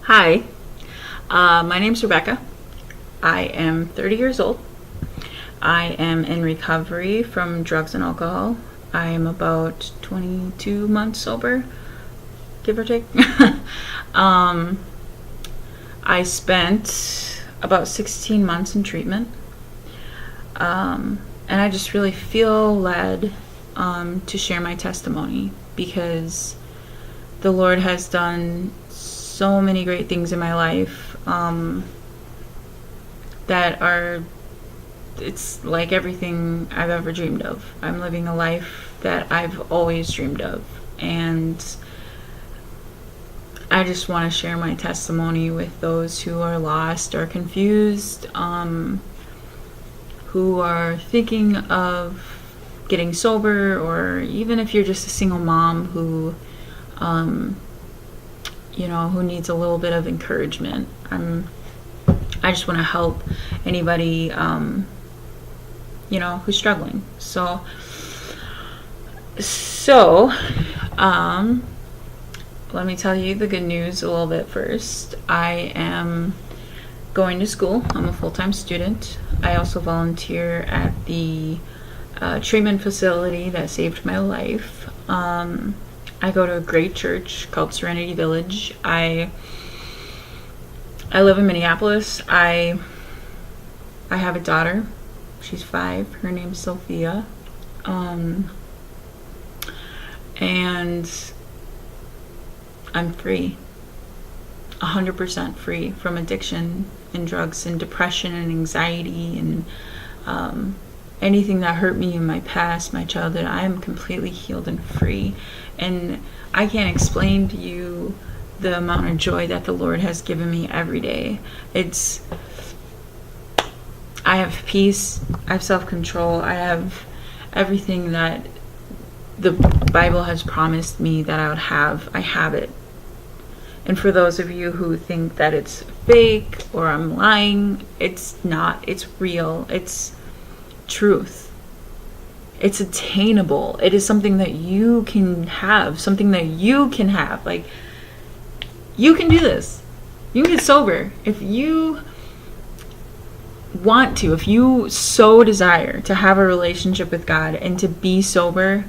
Hi, my name's Rebecca. I am 30 years old. I am in recovery from drugs and alcohol. I am about 22 months sober, give or take. um, I spent about 16 months in treatment. And I just really feel led to share my testimony because the Lord has done so many great things in my life that are, it's like everything I've ever dreamed of. I'm living a life that I've always dreamed of, and I just want to share my testimony with those who are lost or confused, who are thinking of getting sober, or even if you're just a single mom who who needs a little bit of encouragement. I just want to help anybody, who's struggling. So, let me tell you the good news a little bit first. I am going to school. I'm a full-time student. I also volunteer at the treatment facility that saved my life. I go to a great church called Serenity Village. I live in Minneapolis. I have a daughter. She's 5. Her name's Sophia. And I'm free. 100% free from addiction and drugs and depression and anxiety and anything that hurt me in my past, my childhood. I am completely healed and free. And I can't explain to you the amount of joy that the Lord has given me every day. I have peace, I have self-control, I have everything that the Bible has promised me that I would have. I have it. And for those of you who think that it's fake or I'm lying, it's not. It's real. It's truth. It's attainable. It is something that you can have. Like, you can do this. You can get sober. If you want to, if you so desire to have a relationship with God and to be sober,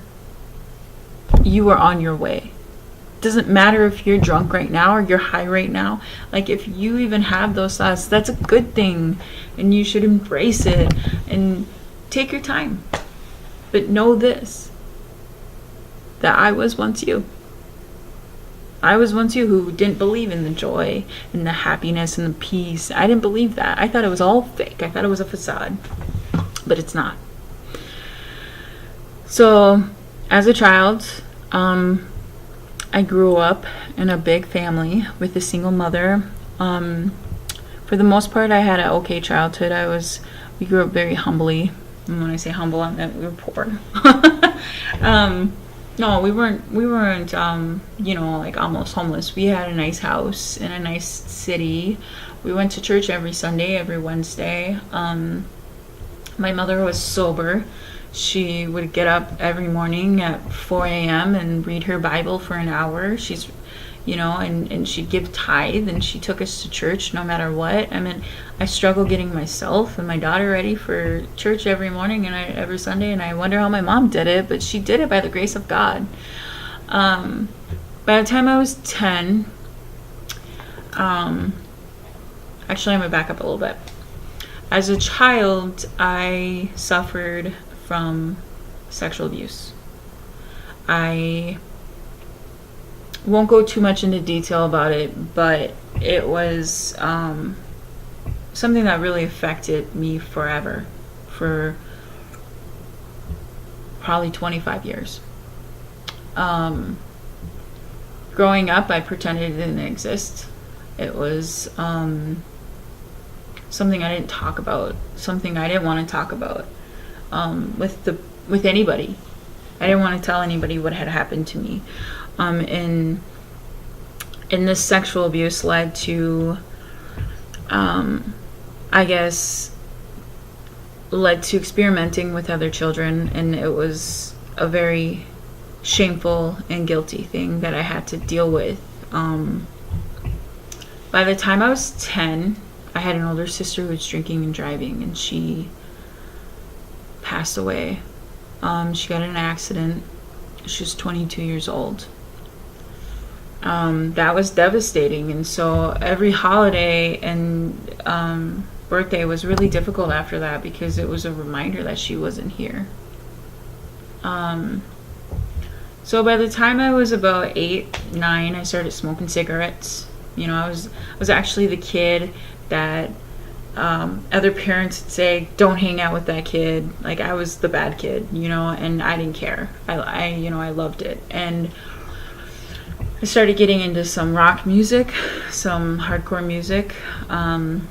you are on your way. Doesn't matter if you're drunk right now or you're high right now. Like, if you even have those thoughts, that's a good thing, and you should embrace it and take your time. But know this, that I was once you. I was once you who didn't believe in the joy and the happiness and the peace. I didn't believe that. I thought it was all fake. I thought it was a facade. But it's not. So, as a child, I grew up in a big family with a single mother. For the most part, I had an okay childhood. We grew up very humbly. And when I say humble, I meant we were poor. No, we weren't, like almost homeless. We had a nice house in a nice city. We went to church every Sunday, every Wednesday. My mother was sober. She would get up every morning at 4 a.m. and read her Bible for an hour. She's, and she'd give tithe, and she took us to church no matter what. I mean, I struggle getting myself and my daughter ready for church every morning and every Sunday, and I wonder how my mom did it, but she did it by the grace of God. By the time I was 10, actually, I'm going to back up a little bit. As a child, I suffered from sexual abuse. I won't go too much into detail about it, but it was something that really affected me forever, for probably 25 years. Growing up, I pretended it didn't exist. It was something I didn't talk about, something I didn't want to talk about with anybody. I didn't want to tell anybody what had happened to me. And this sexual abuse led to, led to experimenting with other children, and it was a very shameful and guilty thing that I had to deal with. By the time I was 10, I had an older sister who was drinking and driving, and she passed away. She got in an accident. She was 22 years old. That was devastating, and so every holiday and birthday was really difficult after that, because it was a reminder that she wasn't here. So by the time I was about 8, 9, I started smoking cigarettes. I was actually the kid that other parents would say, don't hang out with that kid. Like, I was the bad kid, and I didn't care. I loved it. And I started getting into some rock music, some hardcore music. And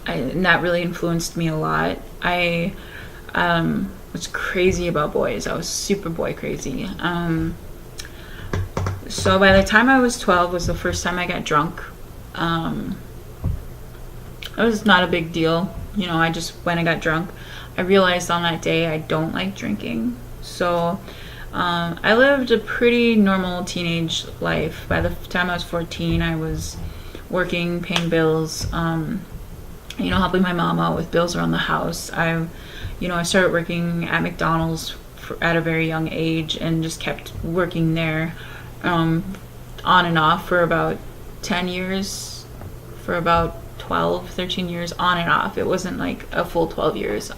that really influenced me a lot. I was crazy about boys. I was super boy crazy. So by the time I was 12 was the first time I got drunk. It was not a big deal. I just, when I got drunk, I realized on that day I don't like drinking. So I lived a pretty normal teenage life. By the time I was 14, I was working, paying bills, helping my mom out with bills around the house. I started working at McDonald's at a very young age, and just kept working there on and off for about 10 years, for about 12, 13 years, on and off. It wasn't like a full 12 years.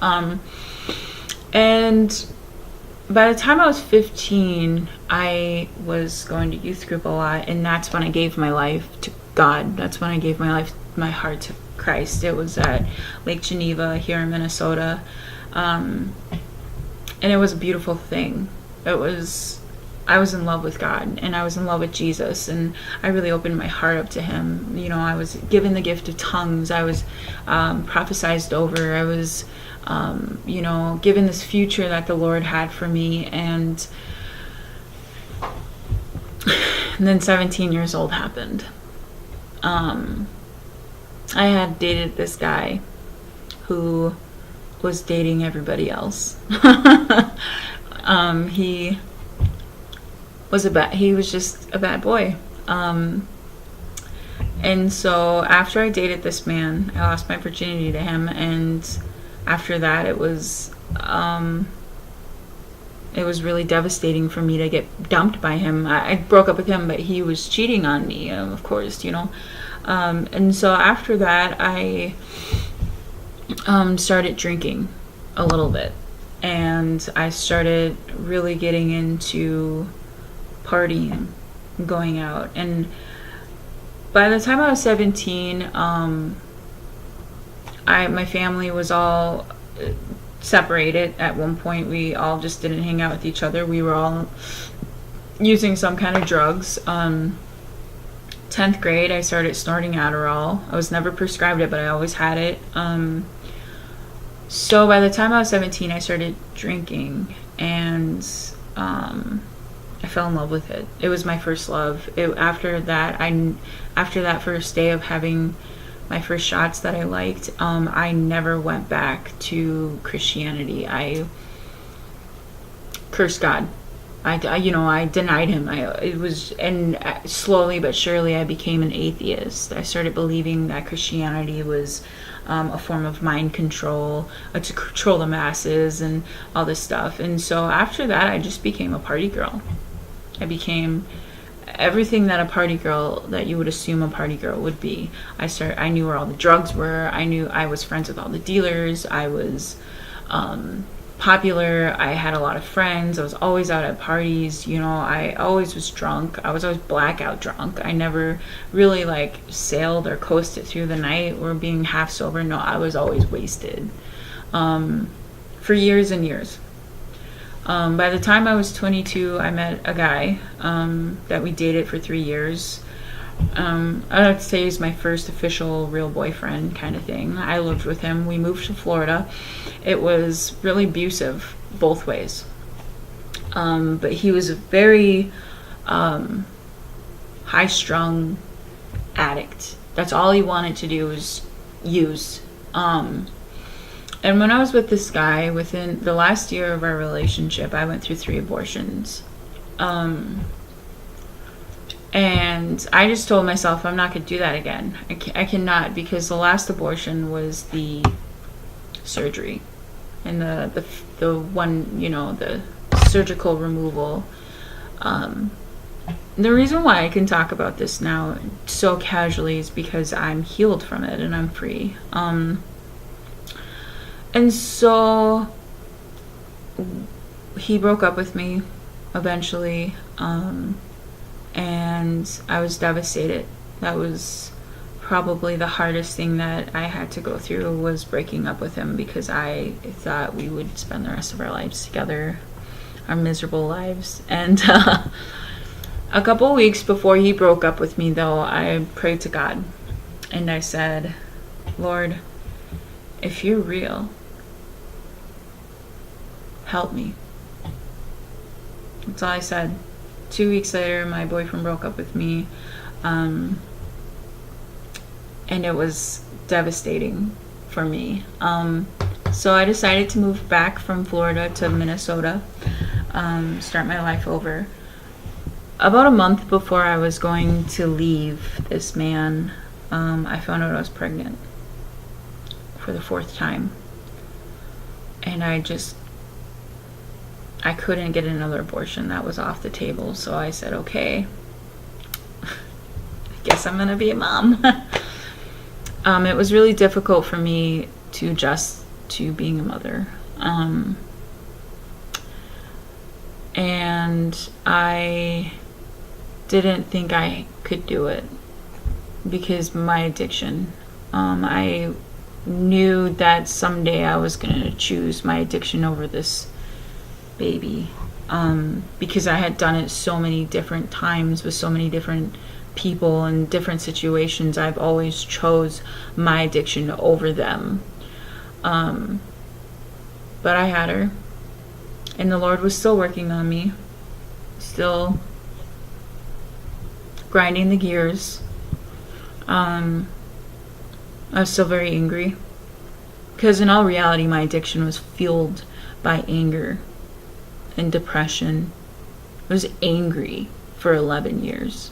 And by the time I was 15, I was going to youth group a lot, and that's when I gave my life to God. That's when I gave my heart to Christ. It was at Lake Geneva here in Minnesota. And it was a beautiful thing. I was in love with God, and I was in love with Jesus, and I really opened my heart up to him. I was given the gift of tongues. I was prophesied over. I was given this future that the Lord had for me. And then 17 years old happened. I had dated this guy who was dating everybody else. He was just a bad boy. And so after I dated this man, I lost my virginity to him, and after that it was really devastating for me to get dumped by him. I broke up with him, but he was cheating on me, of course, and so after that I started drinking a little bit, and I started really getting into partying, going out. And by the time I was 17, my family was all separated. At one point, we all just didn't hang out with each other. We were all using some kind of drugs. 10th grade, I started snorting Adderall. I was never prescribed it, but I always had it. So by the time I was 17, I started drinking, and I fell in love with it. It was my first love. After that first day of having my first shots that I liked, I never went back to Christianity. I cursed God. I denied him. And slowly but surely I became an atheist. I started believing that Christianity was a form of mind control, to control the masses and all this stuff. And so after that, I just became a party girl. I became everything that a party girl, that you would assume a party girl would be. I knew where all the drugs were. I was friends with all the dealers. I was popular. I had a lot of friends. I was always out at parties. I always was drunk. I was always blackout drunk. I never really sailed or coasted through the night or being half sober. No, I was always wasted for years and years. By the time I was 22, I met a guy that we dated for 3 years. I'd like to say he's my first official real boyfriend kind of thing. I lived with him. We moved to Florida. It was really abusive both ways. But he was a very high-strung addict. That's all he wanted to do was use. And when I was with this guy, within the last year of our relationship, I went through 3 abortions. And I just told myself I'm not going to do that again. I cannot, because the last abortion was the surgery and the one, the surgical removal. The reason why I can talk about this now so casually is because I'm healed from it and I'm free. And so he broke up with me eventually, and I was devastated. That was probably the hardest thing that I had to go through, was breaking up with him, because I thought we would spend the rest of our lives together, our miserable lives. And a couple weeks before he broke up with me, though, I prayed to God and I said, Lord, if you're real, help me. That's all I said. 2 weeks later, my boyfriend broke up with me, and it was devastating for me. So I decided to move back from Florida to Minnesota, start my life over. About a month before I was going to leave this man, I found out I was pregnant for the 4th time. And I couldn't get another abortion. That was off the table. So I said, okay, I guess I'm going to be a mom. It was really difficult for me to adjust to being a mother. And I didn't think I could do it because my addiction. I knew that someday I was going to choose my addiction over this baby, because I had done it so many different times with so many different people and different situations. I've always chose my addiction over them. But I had her, and the Lord was still working on me, still grinding the gears. I was still very angry, because in all reality my addiction was fueled by anger and depression. I was angry for 11 years.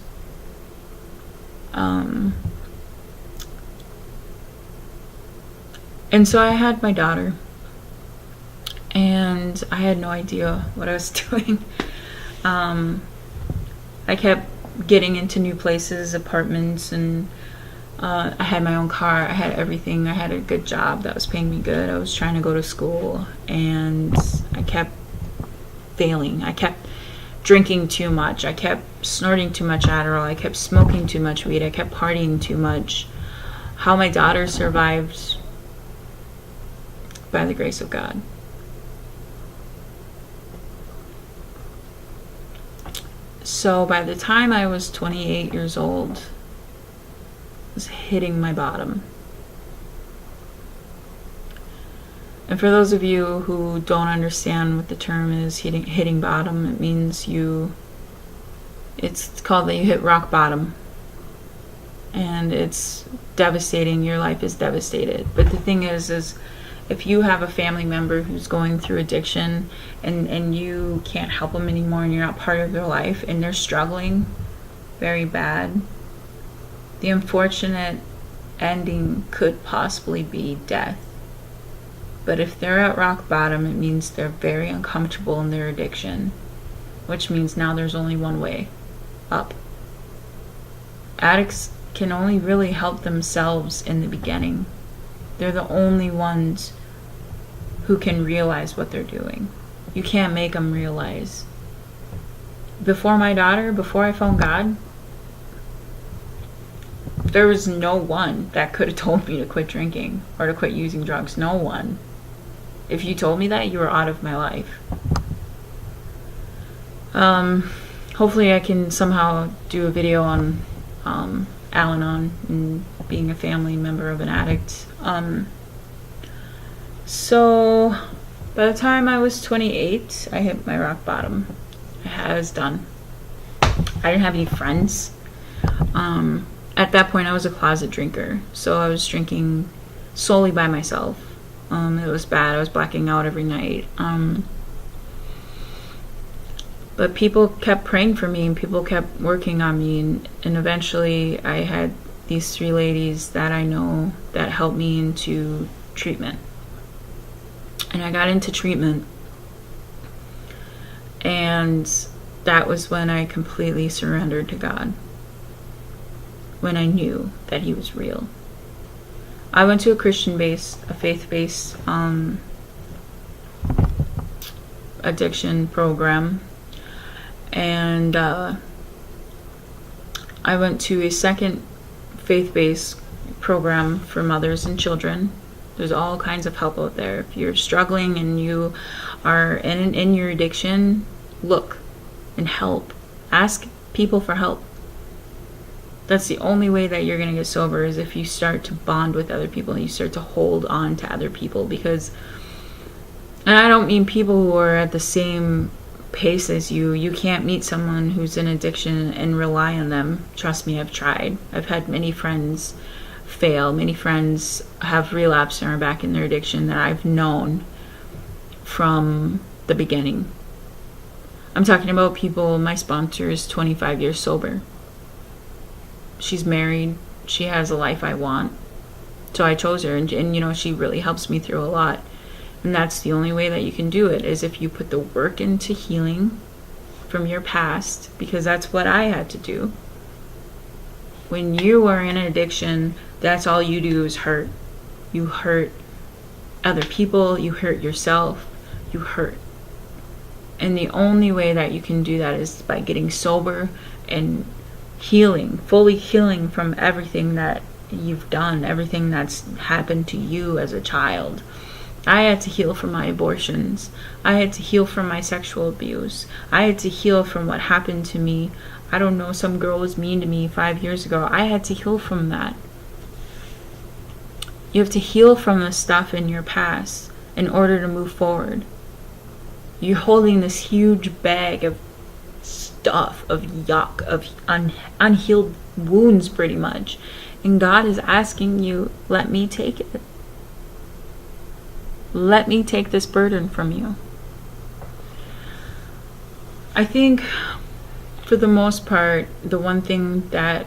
And so I had my daughter, and I had no idea what I was doing. I kept getting into new places, apartments, and I had my own car. I had everything. I had a good job that was paying me good. I was trying to go to school, and I kept failing. I kept drinking too much. I kept snorting too much Adderall. I kept smoking too much weed. I kept partying too much. How my daughter survived? By the grace of God. So by the time I was 28 years old, I was hitting my bottom. And for those of you who don't understand what the term is, hitting bottom, it means it's called that you hit rock bottom. And it's devastating. Your life is devastated. But the thing is if you have a family member who's going through addiction, and you can't help them anymore, and you're not part of their life, and they're struggling very bad, the unfortunate ending could possibly be death. But if they're at rock bottom, it means they're very uncomfortable in their addiction, which means now there's only one way, up. Addicts can only really help themselves in the beginning. They're the only ones who can realize what they're doing. You can't make them realize. Before my daughter, before I found God, there was no one that could have told me to quit drinking or to quit using drugs. No one. If you told me that, you were out of my life. Hopefully I can somehow do a video on Al-Anon and being a family member of an addict. So by the time I was 28, I hit my rock bottom. I was done. I didn't have any friends. At that point, I was a closet drinker, so I was drinking solely by myself. It was bad. I was blacking out every night. But people kept praying for me and people kept working on me. And eventually I had these 3 ladies that I know that helped me into treatment. And I got into treatment. And that was when I completely surrendered to God. When I knew that He was real. I went to a faith-based addiction program. And I went to a second faith-based program for mothers and children. There's all kinds of help out there. If you're struggling and you are in your addiction, look and help. Ask people for help. That's the only way that you're going to get sober, is if you start to bond with other people and you start to hold on to other people. Because, and I don't mean people who are at the same pace as you. You can't meet someone who's in addiction and rely on them. Trust me, I've tried. I've had many friends fail. Many friends have relapsed and are back in their addiction that I've known from the beginning. I'm talking about people, my sponsor is 25 years sober. She's married. She has a life I want. So I chose her, and you know, she really helps me through a lot. And that's the only way that you can do it, is if you put the work into healing from your past, because that's what I had to do. When you are in an addiction, that's all you do is hurt. You hurt other people, you hurt yourself, you hurt. And the only way that you can do that is by getting sober and healing, fully healing from everything that you've done, everything that's happened to you as a child. I had to heal from my abortions. I had to heal from my sexual abuse. I had to heal from what happened to me. I don't know, some girl was mean to me 5 years ago. I had to heal from that. You have to heal from the stuff in your past in order to move forward. You're holding this huge bag of stuff, of yuck, of unhealed wounds pretty much. And God is asking you, let me take it. Let me take this burden from you. I think for the most part, the one thing that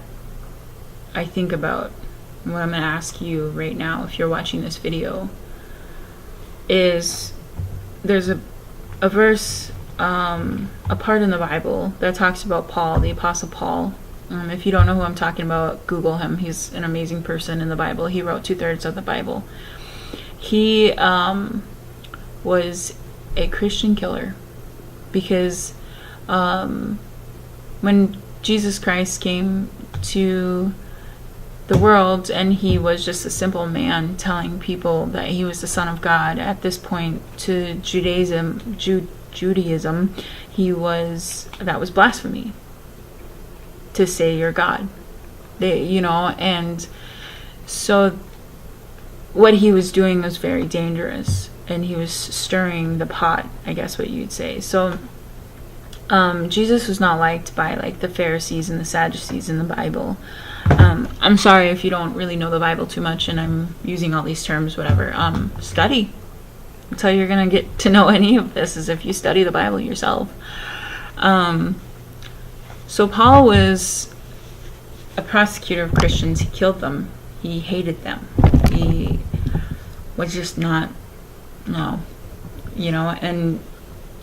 I think about, what I'm going to ask you right now, if you're watching this video, is there's a verse, a part in the Bible that talks about Paul, the Apostle Paul. If you don't know who I'm talking about, Google him. He's an amazing person in the Bible. He wrote 2/3 of the Bible. He was a Christian killer, because when Jesus Christ came to the world and he was just a simple man telling people that he was the Son of God, at this point to Judaism, that was blasphemy to say you're God. And so what he was doing was very dangerous, and he was stirring the pot, I guess what you'd say. So Jesus was not liked by like the Pharisees and the Sadducees in the Bible. I'm sorry if you don't really know the Bible too much and I'm using all these terms, whatever. Study. That's how you're going to get to know any of this, is if you study the Bible yourself. So Paul was a persecutor of Christians. He killed them. He hated them. He was just not, and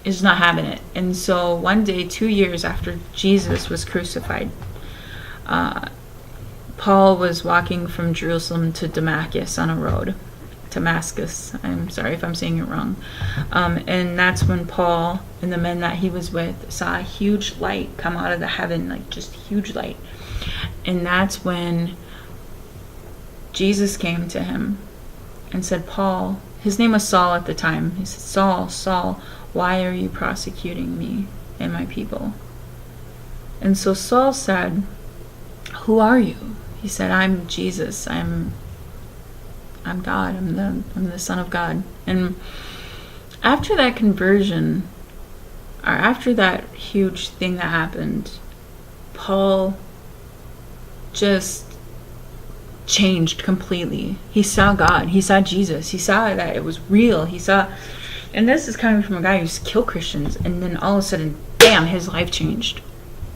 is not having it. And so one day, 2 years after Jesus was crucified, Paul was walking from Jerusalem to Damascus on a road. Damascus. I'm sorry if I'm saying it wrong. And that's when Paul and the men that he was with saw a huge light come out of the heaven, like just huge light. And that's when Jesus came to him and said, Paul, his name was Saul at the time. He said, Saul, Saul, why are you persecuting me and my people? And so Saul said, who are you? He said, I'm Jesus. I'm God. I'm the Son of God. And after that conversion, or after that huge thing that happened, Paul just changed completely. He saw God. He saw Jesus. He saw that it was real. He saw And this is coming from a guy who used to kill Christians, and then all of a sudden, bam, his life changed.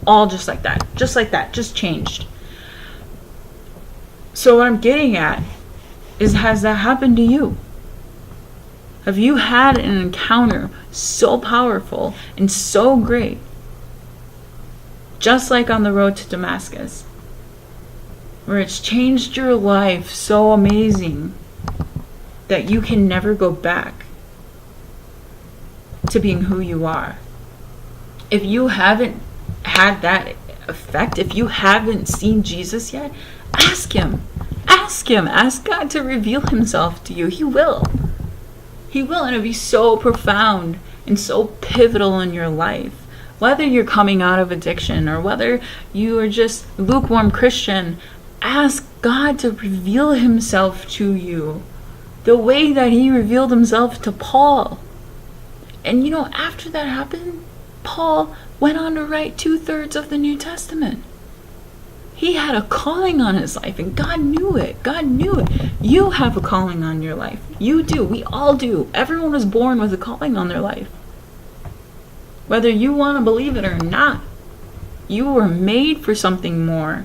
All just like that. Just like that. Just changed. So what I'm getting at is, has that happened to you? Have you had an encounter so powerful and so great, just like on the road to Damascus, where it's changed your life so amazing that you can never go back to being who you are? If you haven't had that effect, if you haven't seen Jesus yet, ask him. Ask him. Ask God to reveal himself to you. He will. He will, and it'll be so profound and so pivotal in your life. Whether you're coming out of addiction or whether you are just lukewarm Christian, ask God to reveal himself to you the way that he revealed himself to Paul. And you know, after that happened, Paul went on to write 2/3 of the New Testament. He had a calling on his life, and God knew it. God knew it. You have a calling on your life. You do. We all do. Everyone was born with a calling on their life. Whether you want to believe it or not, you were made for something more.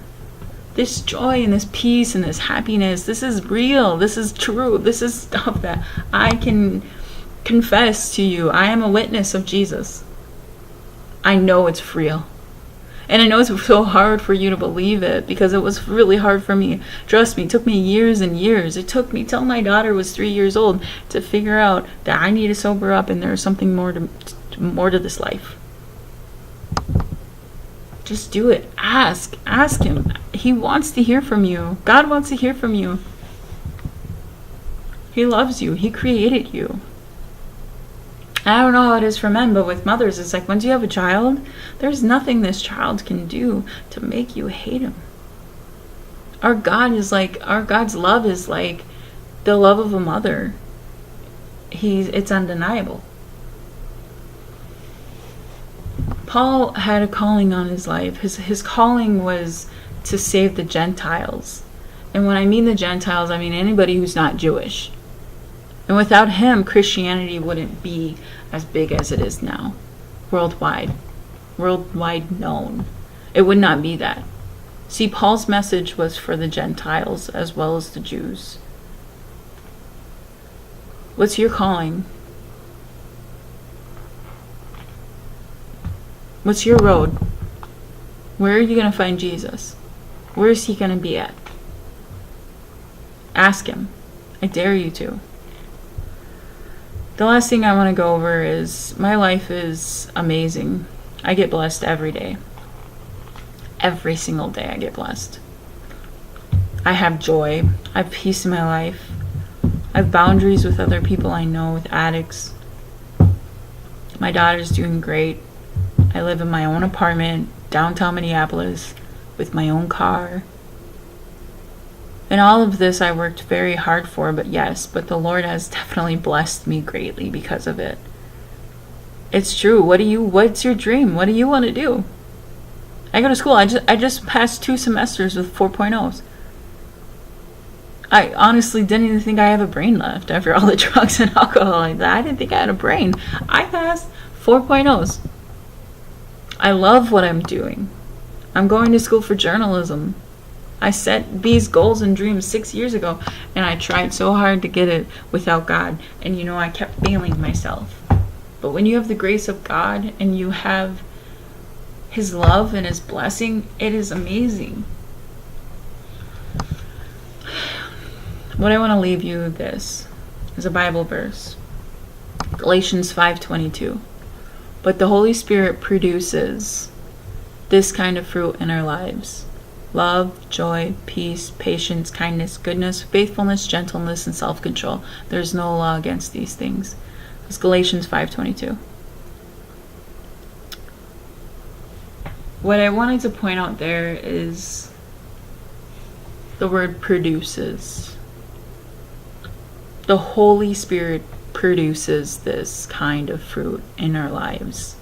This joy and this peace and this happiness, this is real. This is true. This is stuff that I can confess to you. I am a witness of Jesus. I know it's real. And I know it's so hard for you to believe it, because it was really hard for me. Trust me, it took me years and years. It took me till my daughter was 3 years old to figure out that I need to sober up and there is something more to this life. Just do it. Ask him. He wants to hear from you. God wants to hear from you. He loves you. He created you. I don't know how it is for men, but with mothers, it's like once you have a child, there's nothing this child can do to make you hate him. Our God's love is like the love of a mother. It's undeniable. Paul had a calling on his life. His calling was to save the Gentiles. And when I mean the Gentiles, I mean anybody who's not Jewish. And without him, Christianity wouldn't be as big as it is now. Worldwide known. It would not be that. See, Paul's message was for the Gentiles as well as the Jews. What's your calling? What's your road? Where are you going to find Jesus? Where is he going to be at? Ask him. I dare you to. The last thing I want to go over is my life is amazing. I get blessed every day. Every single day I get blessed. I have joy. I have peace in my life. I have boundaries with other people I know, with addicts. My daughter's doing great. I live in my own apartment, downtown Minneapolis, with my own car. And all of this I worked very hard for, but the Lord has definitely blessed me greatly because of it. It's true. What's your dream? What do you want to do? I go to school. I just passed 2 semesters with 4.0s. I honestly didn't even think I have a brain left after all the drugs and alcohol like that. I didn't think I had a brain. I passed 4.0s. I love what I'm doing. I'm going to school for journalism. I set these goals and dreams 6 years ago, and I tried so hard to get it without God. And I kept failing myself. But when you have the grace of God and you have his love and his blessing, it is amazing. What I want to leave you with this is a Bible verse. Galatians 5:22. But the Holy Spirit produces this kind of fruit in our lives: love, joy, peace, patience, kindness, goodness, faithfulness, gentleness, and self-control. There's no law against these things. It's Galatians 5:22. What I wanted to point out there is the word produces. The Holy Spirit produces this kind of fruit in our lives.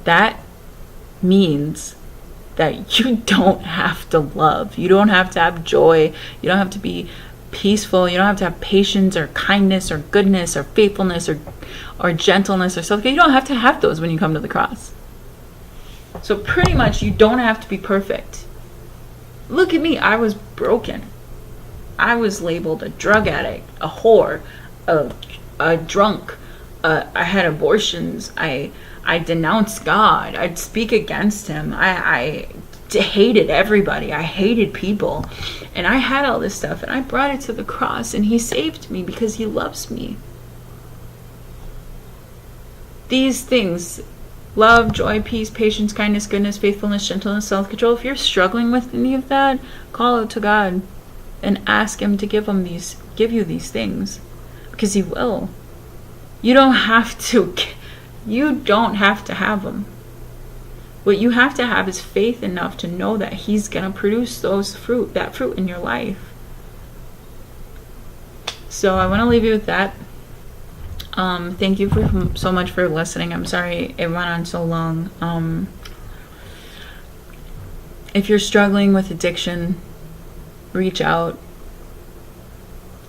That means that you don't have to love. You don't have to have joy. You don't have to be peaceful. You don't have to have patience or kindness or goodness or faithfulness or gentleness or stuff. You don't have to have those when you come to the cross. So pretty much you don't have to be perfect. Look at me. I was broken. I was labeled a drug addict, a whore, a drunk. I had abortions. I denounced God. I'd speak against him. I hated everybody. I hated people. And I had all this stuff, and I brought it to the cross, and he saved me because he loves me. These things, love, joy, peace, patience, kindness, goodness, faithfulness, gentleness, self-control, if you're struggling with any of that, call out to God and ask him to give you these things, because he will. You don't have to have them. What you have to have is faith enough to know that he's going to produce that fruit in your life. So I want to leave you with that. Thank you so much for listening. I'm sorry it went on so long. If you're struggling with addiction, reach out.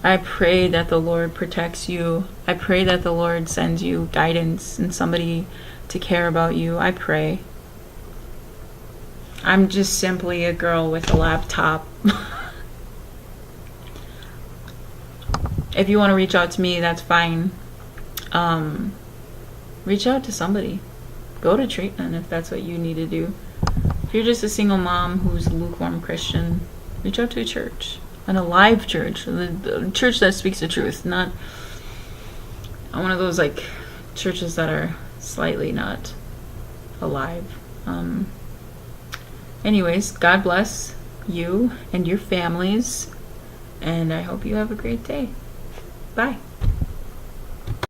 I pray that the Lord protects you. I pray that the Lord sends you guidance and somebody to care about you. I pray. I'm just simply a girl with a laptop. If you want to reach out to me, that's fine. Reach out to somebody. Go to treatment if that's what you need to do. If you're just a single mom who's a lukewarm Christian, reach out to a church. And a live church. The church that speaks the truth. Not one of those like churches that are slightly not alive. Anyways, God bless you and your families. And I hope you have a great day. Bye.